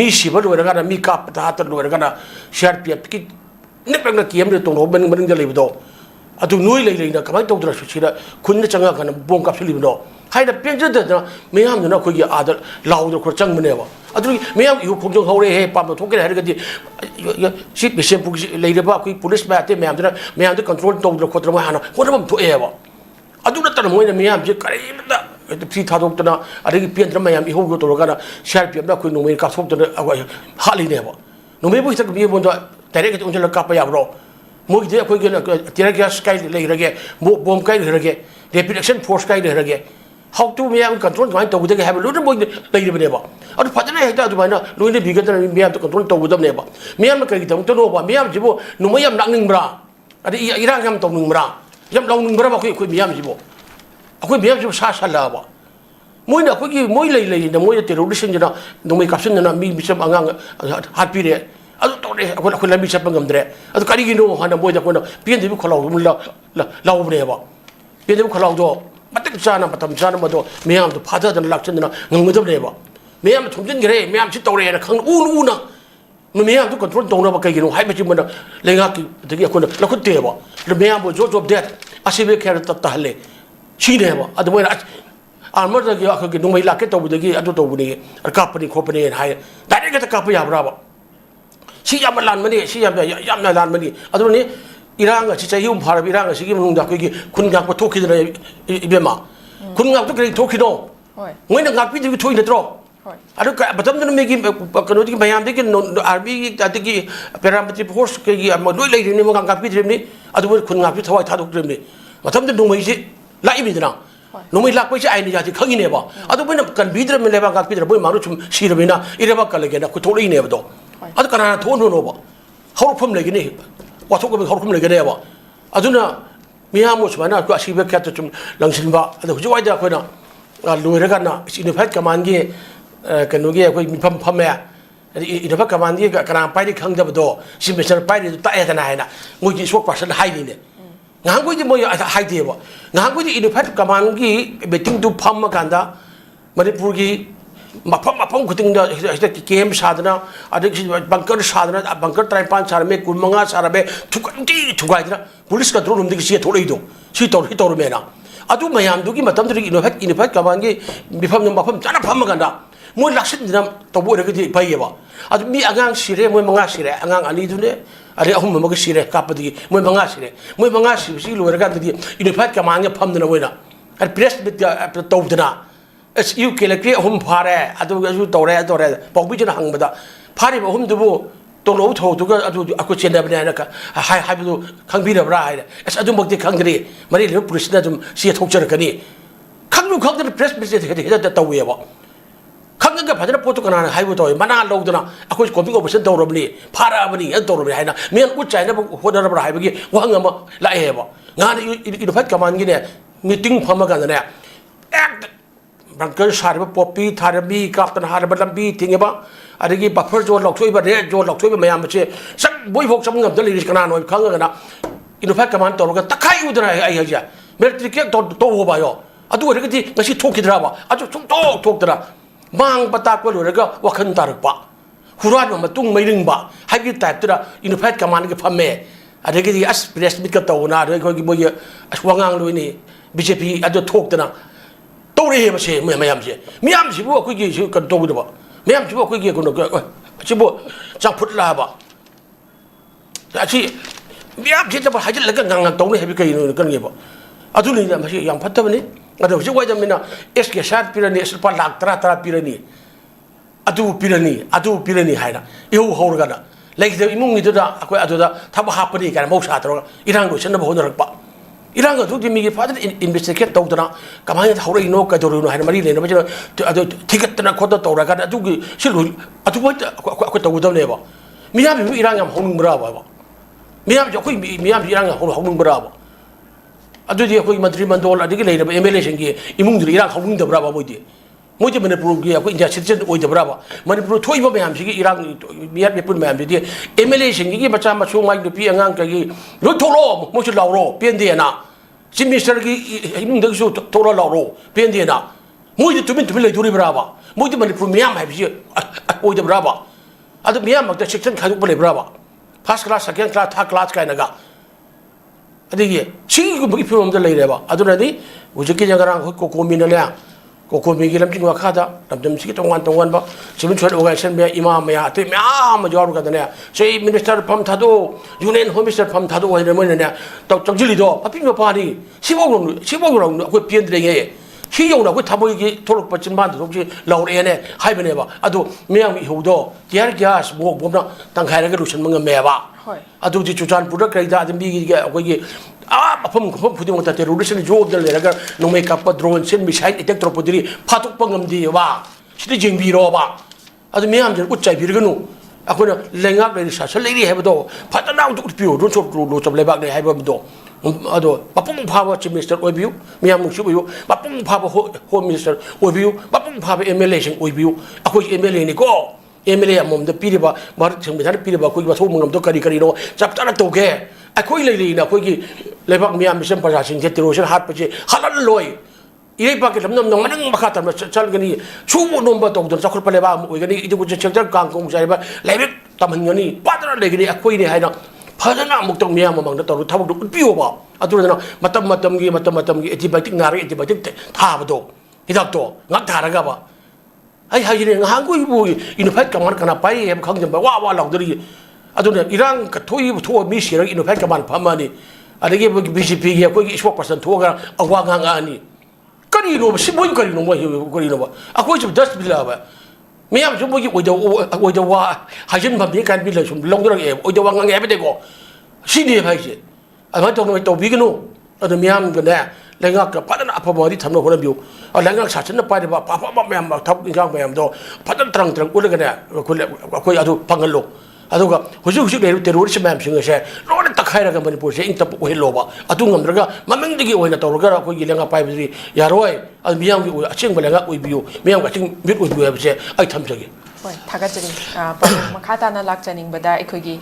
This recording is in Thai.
มีสิบด้วยกันนะมีกับตาตด้วยกันนะเชียร์เปียกินี่เป็นนักเกมเลยตรงโน้นมันจะเลยไปดูอะดูนุ้ยเลยนะก็ไม่ต้องตระสุดๆคุณจะจังกันบงกับสิลิมโนให้แต่เพียงจะเด็ดนะไม่ห้ามอยู่นะคุยอาจจะเราตัวคนจังมันเนี่ยวะอะดูไม่ห้ามอยู่ผมจงเขาเลยให้ปั๊มตัวทุกข์อะไรกันดีชิปเสียงพวกเลยเรียกว่าคุย police แบบที่ไม่ห้ามจะไม่ห้ามจะ control ตัวคนตัวมันหานะคนนั้นมันตัวเอวะอะดูนั่นแต่ละมวยเนี่ยไม่ห้ามจะอะไรมันที่ท่าตรงนั้นอะไรที่เปลี่ยนทำไมยังอีกหัวตัวกันนะเชียร์เปลี่ยนแล้วคุยนุ่มเองกับทุกตัวเอาไว้หาลีเนี่ยวะนุ่มเองพูดสักมีบนตัวแต่เด็กจะอุ้งจะลักกับไปอย่างเรามุกที่คุยกันที่เราสกายเลยระเกะบอมไกลเลยระเกะ reproduction force ไกลเลยระเกะ how to มีอะไร control กันตัวกูจะให้รู้ทั้งหมดเลยเลยบ่เอาพัฒนาให้ได้ตัวนั้นรู้นี่บิกันตัวมีอะไร control ตัวกูจะเนี่ยบ่มีอะไรกันตัวตัวโน้บ่มีอะไรจีบนุ่มยังนักหนึ่งบราอะไรอีร่างยังตัวหนึ่งบรายังเราหนึ่งบราบ่คุยมีอะไรจีบคุยมีอะไรจีบชาชัลลาบ่มวยเนี่ยคุยมวยเลยเนี่ยมวยที่เราดิฉันจะนะนุ่มกับฉันนะมีสัมผัสฮัตปีเลยอะตัวเนี่ยคนละมีสัมผัสกันเลยอะตัวการีกินโน่ฮะนะมวยจากคนนั้นเพี้ยนที่บุคลากรมันเราเนี่ยบ่เพี้ยนที่บุคลากรมาตั้งใจนะมาทำใจนะมาดูไม่ยอมตัวพัฒนาหลักชนนะงงไม่ได้บ่ไม่ยอมทุ่มเทกันเลยไม่ยอมชิดตัวเลยนะขังอู้นะไม่ยอมทุกคนตรงนั้นมาใครกินให้ไปจิ้มมันนะเลี้ยงกี่ตะกี้คนแล้วคนเตะบ่แล้วไม่ยอมบ่จบเด็ดอาชีพแค่ตัดตาเลยชี้เนี่ยบ่อะตัวเนี่ยอันเมื่อตะกี้เขากินนุ่มไม่ลักแค่ตัวตะกี้อันตัวนี้กับปนิโคปนิให้แต่เนี่ยก็จะกับไปยามราบ่ชี้ยามมันลันมันนี่ชี้ยามลันมันนี่อันตัวนี้อิร่านก็ชี้ใจยุ่งพาราอิร่านก็ชี้กินมันจากคุณอยากไปทุกข์ที่ไหนอีเบมาคุณอยากทุกข์ที่ทุกข์ที่โน่เงินงักพี่จะทุกข์ที่ตรอกอันนี้ก็ประจำนั้นไม่กินกันว่าที่พยายามที่กินอาร์บีที่กินเป็นรำที่โพสต์กี่มาด้วยเลยนี่มันงักพี่ที่นี่อันนี้คุณงักพี่ถวายท่าทุกข์ที่นี่มาทำที่นุ่มไม่ใช่ไล่ไม่ได้นะนุ่มไม่ลักไม่ใช่ไอ้นี่จะขังนี่บ่อันนี้เป็นกันบิดมันเลยบางงักพี่ที่บ่มารู้ชุมชีระบินะอีเรื่องกันเลยกันนะคุณทุกข์นี่บ่ดออันนี้การทุนโน่บ่เขาพุ่มเลยกันนี่ว่าทุกคนเขาพุ่มเลยกันเนี่ยบ่อันนี้มีห้ามุสมานะก็อาชีพแค่ตัวจุ่มหลังสินบ่แต่คุณจะว่าจะคนน่ะรวยกันนะอินพัฒน์กำมันกี้กันนู้นกี้คนมีพัมแม่อินพัฒน์กำมันกี้กระนำไปที่ขังจะบ่ดอสิไม่ใช่ไปที่ตาเอกันไหนนะงุยที่สวกว่าฉันให้นี่เนี่ยงานกูที่มวยให้ดีบ่งานกูที่อินพัฒน์กำมันกี้เบติ้งดูพัมมากันดามันได้พูดกี้มาพัมคุติงเดอเกมชาดนะอะไรที่บังเกอร์ชาดนะบังเกอร์ไตรปันชาดเมกุลมังงาชาดเมทุกไอ้ที่นะ पुलिस का द्रोण उम्मीद किसी थोड़े ही दो सी तौर में ना अदु मयाम दुगी मतम तरी इनोफेट कमांगे बिफम मफम जाना फम गंदा मोय लाक्सिन दिना तबो रगदि पाइबा अदु मी आगांग सिरे मोय मंगा सिरे आगांग अनी दुने अरे अहुम मग सिरे कापदि मोय मंगा सिबसि लोरगा दि इनोफेट कमांगे फम दना मोयना अरे प्रेस बिट तौदना एस यू केलके अहुम फारे अदु गजु तौरे पौबि जना हंगबदा फारे अहुम दुबोตัวโน้ตโถตัวก็akuเชนแบบนี้นะครับให้ไปดูขังพี่แบบไรเนี่ยอาจจะบางทีขังกันดิมันนี่เรื่อง police เนี่ยจะเสียทุกเจอกันนี่ขังดูขังจะ press ไม่ใช่เหตุจะตัวเองวะขังกันพัฒนาโปรตุกันนะให้ไปตัวมันน่าเราตัวน่ะakuก็มีความเป็นตัวรบนี่พาราบนี่ตัวรบนี่ให้นะเมื่อกูใจนะหัวดาราให้ไปกี่ว่าเงี้ยมาละเอ๋วะงานอินพัฒน์กับมันกี่เนี่ยมีติ้งพร้อมกันเนี่ยบางคนชาร์บป๊อปปี้ทาร์บีกับตันฮาร์บลัมบีทิ้งบ้างอะไรกี่บัฟเฟอร์โจนหลอกช่วยบริเวณโจนหลอกช่วยไม่ยามมาเชื่อสักบุยพกสมเงินจะลีริสกันหน่อยครั้งกันนะอินโนแฟกกับมันตัวเราก็ตะไคร้อยู่ตรงไหนไอ้เหี้ยเมื่อที่เกี่ยวตัวหัวไปอ่ะอะดูอะไรกันที่งั้นสิทุกข์ที่เราอ่ะอะจุทุกข์ที่เราบางปะตากว่าหรืออะไรก็ว่าขันตารึปะหัวร้อนมันตุ้งไม่ดึงบะให้กี่แต่ที่เราอินโนแฟกกับมันก็พัมเม่อะไรกันที่อัสเปรสมิดกับตัวน่ะอะไรก็กี่บุยว่างเลยนี่บีเจพีอะดูทุกข์ที่เราตัวเรียมาเชื่อไม่ยามเชื่อไม่ยามเชื่อว่าคุยกี่กันตัวดูบ่ไม่ยามเชื่อว่าคุยกี่คนก็ชิบุจังพุทธลาบะแต่ที่ไม่ยามเชื่อจะไปหายใจแล้วก็งังตรงนี้ให้ไปกี่นู่นกันเงี้ยบ่อาตุนี่ไม่ใช่ยังพัฒนานี่อาตุชิบุว่าจะมีนะเอสเกชาร์พิรานีสปาลักตราพิรานีอาตุพิรานีให้นะอีหูหัวกันนะเลยที่อิมุงนี่ตัวละakuอาตุละถ้าบ่หาปนีกันมองชาตรงอีร่างดูฉันน่ะบ่หัวนักปะอีร่างก็ทุกที่มีกี่พัฒนาอินเวสติเกตตัวนั้นกำลังจะเขาเรียนโน้ก็จะรู้ให้มารีเลยนะไม่ใช่อาตุที่กันนั้นคนตัวกันอาตุกี่ชิลุอาตุว่าakuตัวตัวเนี่ยบ่มียามมีอีร่างยังหงบราบ่มียามจะคุยมียามอีร่างยังหงบราบ่อาตุที่คุยมันตรีมันโดนอะไรก็เลยนะเอ็มเอลเชงกี้อิมุงดูอีร่างหงบราบ่บ่ดีมุ้ยจะมันปลูกกี้akuอินเดียชิดชิดโอ้ยบราบ่มันปลูกถ้วยบ่ไม่ยามสิอีร่างมียามญี่ปุ่นไม่ยามดีเอ็มเอลเชงกี้มาจามาช่วงไม่ดูพี่งานกี้รถโทรมุ้ยจะเล่าโรเปลี่ยนเดียนะซิมิสเตอร์กี้อิมุงเด็กสู้โทรเล่าโรเปลี่ยนเดียนะ มวยที่ตุ้มเลยดูริบราบะมวยที่มันพูดเมียไม่ใช่โอ้ยเดบราบะอันนี้เมียมันจะเช็คชั่นขาดุไปเลยบราบะ first class second class third class กันนะกะอันนี้ชี้กูไม่พูดมันจะเลยเลยบะอันนี้วุฒิกิจการงโคมินเนี่ยโคมินกิลำจิงว่าข้าจะทำสิ่งตรงวันบะสิ่งที่ช่วยโอกาสเช่นเมียอิมามเมียที่เมียมาจอรุกันเนี่ยใช่มินิสเตอร์พัมทัดโอยูเนียนโฮมมิสเตอร์พัมทัดโออะไรมันเนี่ยต้องจังจิลิโดพับพิมพ์ปานีชิวงเราคุยเปลี่ยนอะไรเงี้ยที่ยงเราคุยทำอะไรทุกปัจจุบันทุกที่เราเองเนี่ยให้ไปเนี่ยบะอันนี้เมียมีหัวโตที่อะไรกี่สมองผมนะตั้งใครก็รู้ฉันมึงเมียบะอันนี้ที่จุดจานพูดก็ได้ที่มีกี่คุยผมพูดถึงว่าแต่รู้ดิฉันจบได้เลยแล้วก็น้องเมกับโดรนเช่นมีใช้อิเล็กโทรนิกส์พัดปังงดีว่าสิ่งที่จริงบีโรบะอันนี้มีอะไรจะอุดใจบีรกันนู่อะคนเลี้ยงอะไรดิฉันฉันเลี้ยงให้มาดูพัฒนาอุดผิวรุ่นชอบรู้จับเลยบ้างเลยให้มาดูอันนี้ปะปุ่งพาว่าชิมิสเตอร์โอบิวมีอะไรมึงชิบิวปะปุ่งพาว่าโฮมิสเตอร์โอบิวปะปุ่งพาว่าเอเมเลชั่นโอบิวอะคุยเอเมเลนี่ก็เอเมเลมุมเดปีเดบะมาถึงไม่ทันปีเดบะคุยว่าทุ่มมึงต้องการดีโน่จับตาตัวแกไอ้คุยเลยนะคุยกี่เลยพักมีอามิชันประชาชนเจติโรชันฮาร์ดไปเจฮัลลันลอยอีพักที่ทำน้องมันนั่งมาขัดมาชันกันนี่ชูมุนบะตกโดนสักคนไปเลยบ้างคุยกันนี่อีกคนจะเชื่อใจกลางกงใจบ้างเลยแบบทำอย่างนี้ปัจจุบันเลยกันนี่ไอ้คุยนี่ให้นะพัฒนามุกตรงมีอามันตอนรู้ทำดูปิ้วบ่อันตัวนั้นมาทำกี่เอธิบายที่งานเอธิบายที่ท่าบ่ตัวที่ทักตัวงัดท่าระกับบ่ไอ้หายเนี่ยหางกุยบุยอินพัดกำมันกันไปเอ็มขังจำไปว่าหลอกตัวนี้อันนี้อิหร่านก็ทั่วมีเสียงอินพัดกำมันพม่านี่อันนี้บีซีพีเกี่ยวกับอีสปอร์ต%ทั่วกันเอาว่างงานนี่ก็นี่รู้สิบุยก็นี่รู้ว่าก็นี่รู้ว่าอ่ะคุยจะดัสบิลล์บ่ไม่ยากจะบุยโอ้ยจะว่าหายจนแบบนี้การบิลล์ชมลงตัวเองโอ้ยจะว่างงานไม่ได้ก็สิ่งนี้ไปสิอันนั้นตรงนี้ตัวบิกนู่อันนี้ไม่ยากกันแน่แล้วก็พัฒนาพม่าที่ทำโน่นคนเดียวแล้วก็ศาสนาไปเนี่ยป้าไม่ยากทับยังไม่ยากตัวพัฒนาตรังอุ้ยกันเนี่ยคุยอันนี้พังกันโลอันนี้ก็หัวใจเลยแต่รู้ใช่ไหมสิ่งนี้ใช่เราเนี่ยตักให้เรากันมันพูดใช่อินทับโอ้ยโลบะอันนี้งั้นเราก็มันไม่ได้กี่โอ้ยนะตัวเราก็คุยกี่เรื่องไปไปสิอย่ารวยอันนี้ไม่ยากกี่โอ้ยเชื่อไปแล้วก็โอ้ยบิวไม่ยากเชื่อบิวโอ้ยบิวไปสิไอ้ทำจังกี้ถ้าก็จะนี่ปอมาค่าตานาลักจะนิ่งบ่ได้ไอ้คุยกี่